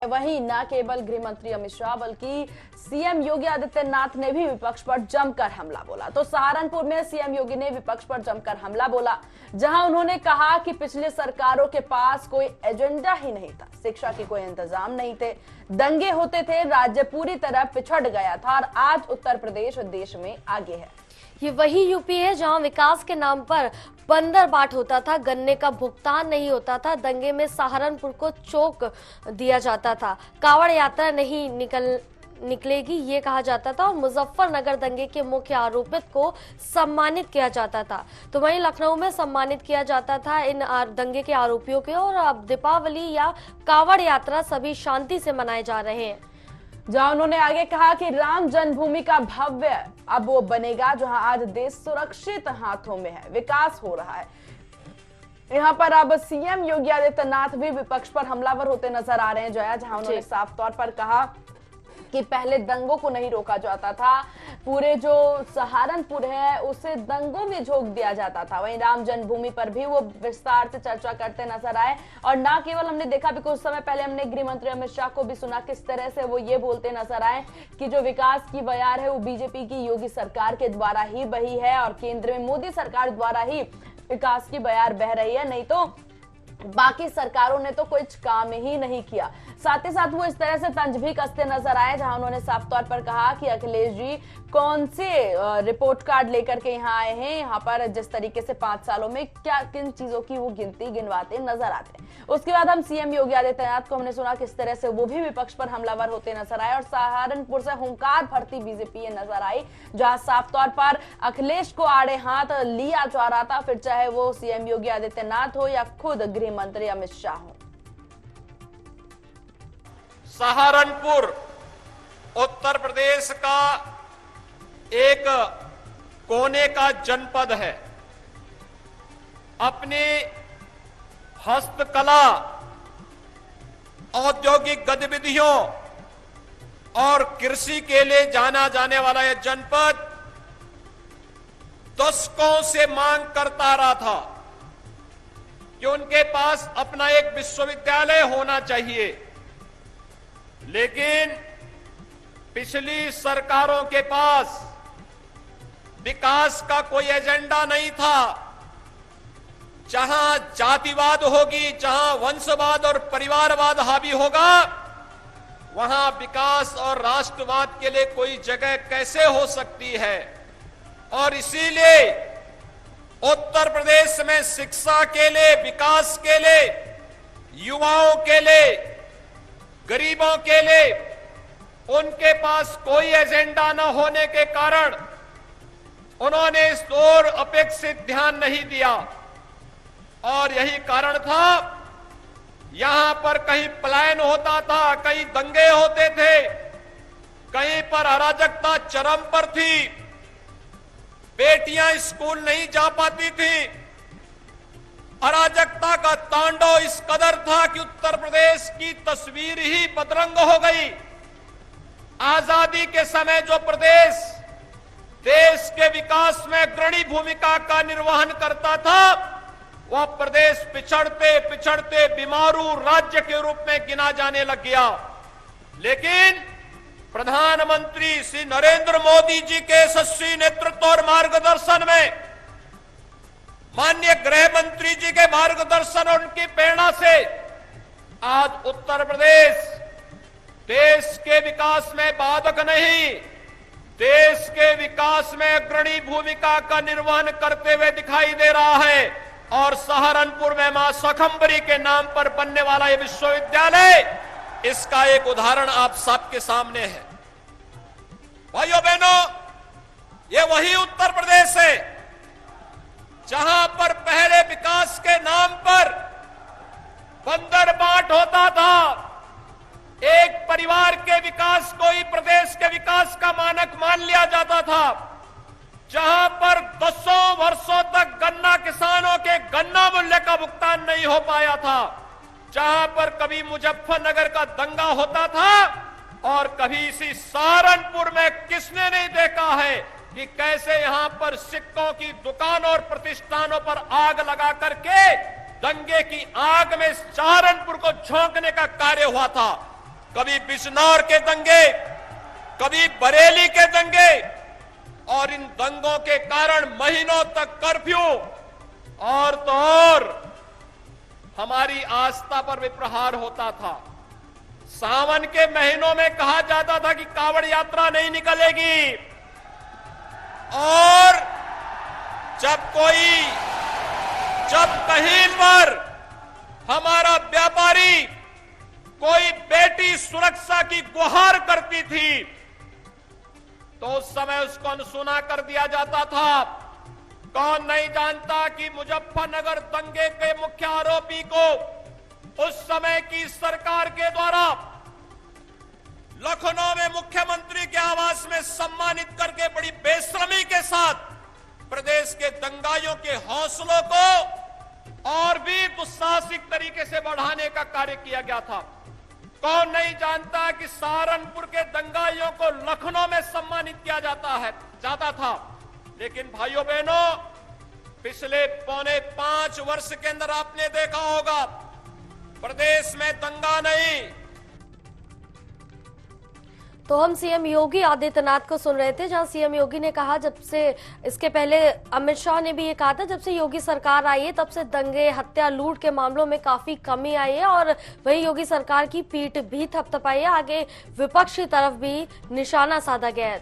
वहीं न केवल गृह मंत्री अमित शाह बल्कि सीएम योगी आदित्यनाथ ने भी विपक्ष पर जमकर हमला बोला। तो सहारनपुर में सीएम योगी ने विपक्ष पर जमकर हमला बोला, जहां उन्होंने कहा कि पिछले सरकारों के पास कोई एजेंडा ही नहीं था, शिक्षा के कोई इंतजाम नहीं थे, दंगे होते थे, राज्य पूरी तरह पिछड़ गया था और आज उत्तर प्रदेश देश में आगे है। ये वही यूपी है जहां विकास के नाम पर बंदर बाट होता था, गन्ने का भुगतान नहीं होता था, दंगे में सहारनपुर को चोक दिया जाता था, कावड़ यात्रा नहीं निकलेगी ये कहा जाता था और मुजफ्फरनगर दंगे के मुख्य आरोपित को सम्मानित किया जाता था। तो वहीं लखनऊ में सम्मानित किया जाता था इन दंगे के आरोपियों के। और अब दीपावली या कावड़ यात्रा सभी शांति से मनाए जा रहे हैं। जहां उन्होंने आगे कहा कि राम जन्मभूमि का भव्य अब वो बनेगा जहां आज देश सुरक्षित हाथों में है, विकास हो रहा है। यहां पर अब सीएम योगी आदित्यनाथ भी विपक्ष पर हमलावर होते नजर आ रहे हैं जया, जहां उन्होंने साफ तौर पर कहा कि पहले दंगों को नहीं रोका जाता था, पूरे जो सहारनपुर है उसे दंगों में झोंक दिया जाता था। वहीं राम जन्मभूमि पर भी वो विस्तार से चर्चा करते नजर आए और ना केवल हमने देखा भी कुछ समय पहले हमने गृह मंत्री अमित शाह को भी सुना किस तरह से वो ये बोलते नजर आए कि जो विकास की बयार है वो बीजेपी की योगी सरकार के द्वारा ही बही है और केंद्र में मोदी सरकार द्वारा ही विकास की बयार बह रही है, नहीं तो बाकी सरकारों ने तो कुछ काम ही नहीं किया। साथ ही साथ वो इस तरह से तंज भी कसते नजर आए जहां उन्होंने साफ तौर पर कहा कि अखिलेश जी कौन से रिपोर्ट कार्ड लेकर के यहाँ आए हैं, यहाँ पर जिस तरीके से 5 सालों में क्या किन चीजों की वो गिनवाते नजर आते हैं। उसके बाद हम सीएम योगी आदित्यनाथ को हमने सुना किस तरह से वो भी विपक्ष पर हमलावर होते नजर आए और सहारनपुर से हुंकार भरती बीजेपी ये नजर आई, जहां साफ तौर पर अखिलेश को आड़े हाथ लिया जा रहा था, फिर चाहे वो सीएम योगी आदित्यनाथ हो या खुद गृह मंत्री अमित शाह हो। सहारनपुर उत्तर प्रदेश का एक कोने का जनपद है। अपनी हस्तकला, औद्योगिक गतिविधियों और कृषि के लिए जाना जाने वाला यह जनपद दशकों से मांग करता रहा था कि उनके पास अपना एक विश्वविद्यालय होना चाहिए, लेकिन पिछली सरकारों के पास विकास का कोई एजेंडा नहीं था। जहां जातिवाद होगी, जहां वंशवाद और परिवारवाद हावी होगा, वहां विकास और राष्ट्रवाद के लिए कोई जगह कैसे हो सकती है। और इसीलिए उत्तर प्रदेश में शिक्षा के लिए, विकास के लिए, युवाओं के लिए, गरीबों के लिए उनके पास कोई एजेंडा न होने के कारण उन्होंने इस ओर अपेक्षित ध्यान नहीं दिया। और यही कारण था, यहां पर कहीं पलायन होता था, कहीं दंगे होते थे, कहीं पर अराजकता चरम पर थी, बेटियां स्कूल नहीं जा पाती थी, अराजकता का तांडव इस कदर था कि उत्तर प्रदेश की तस्वीर ही बदरंग हो गई। आजादी के समय जो प्रदेश देश के विकास में अग्रणी भूमिका का निर्वहन करता था, वह प्रदेश पिछड़ते पिछड़ते बीमारू राज्य के रूप में गिना जाने लग गया। लेकिन प्रधानमंत्री श्री नरेंद्र मोदी जी के यशस्वी नेतृत्व और मार्गदर्शन में, माननीय गृह मंत्री जी के मार्गदर्शन और उनकी प्रेरणा से आज उत्तर प्रदेश देश के विकास में बाधक नहीं, देश के विकास में अग्रणी भूमिका का निर्वहन करते हुए दिखाई दे रहा है। और सहारनपुर में मां शाकंभरी के नाम पर बनने वाला यह विश्वविद्यालय इसका एक उदाहरण आप सबके सामने है। भाइयों बहनों, यह वही उत्तर प्रदेश है जहां पर पहले विकास के नाम पर बंदर बाट होता था। एक परिवार के विकास को ही प्रदेश के विकास का मानक मान लिया जाता था, जहां पर 10 वर्षों तक गन्ना किसानों के गन्ना मूल्य का भुगतान नहीं हो पाया था, जहां पर कभी मुजफ्फरनगर का दंगा होता था और कभी इसी सहारनपुर में किसने नहीं देखा है कि कैसे यहां पर सिक्कों की दुकानों और प्रतिष्ठानों पर आग लगा करके दंगे की आग में सहारनपुर को झोंकने का कार्य हुआ था। कभी बिजनौर के दंगे, कभी बरेली के दंगे, और इन दंगों के कारण महीनों तक कर्फ्यू और तो और हमारी आस्था पर भी प्रहार होता था। सावन के महीनों में कहा जाता था कि कांवड़ यात्रा नहीं निकलेगी, और जब कहीं पर हमारा व्यापारी कोई बेटी सुरक्षा की गुहार करती थी तो उस समय उसको अनसुना कर दिया जाता था। कौन नहीं जानता कि मुजफ्फरनगर दंगे के मुख्य आरोपी को उस समय की सरकार के द्वारा लखनऊ में मुख्यमंत्री के आवास में सम्मानित करके बड़ी बेशर्मी के साथ प्रदेश के दंगाइयों के हौसलों को और भी दुस्साहसिक तरीके से बढ़ाने का कार्य किया गया था। कौन नहीं जानता कि सहारनपुर के दंगाइयों को लखनऊ में सम्मानित किया जाता था। लेकिन भाइयों बहनों, पिछले 4.5 वर्ष के अंदर आपने देखा होगा प्रदेश में दंगा नहीं। तो हम सीएम योगी आदित्यनाथ को सुन रहे थे, जहां सीएम योगी ने कहा, जब से इसके पहले अमित शाह ने भी ये कहा था, जब से योगी सरकार आई है तब से दंगे, हत्या, लूट के मामलों में काफी कमी आई है और वही योगी सरकार की पीठ भी थपथपाई है। आगे विपक्ष की तरफ भी निशाना साधा गया है।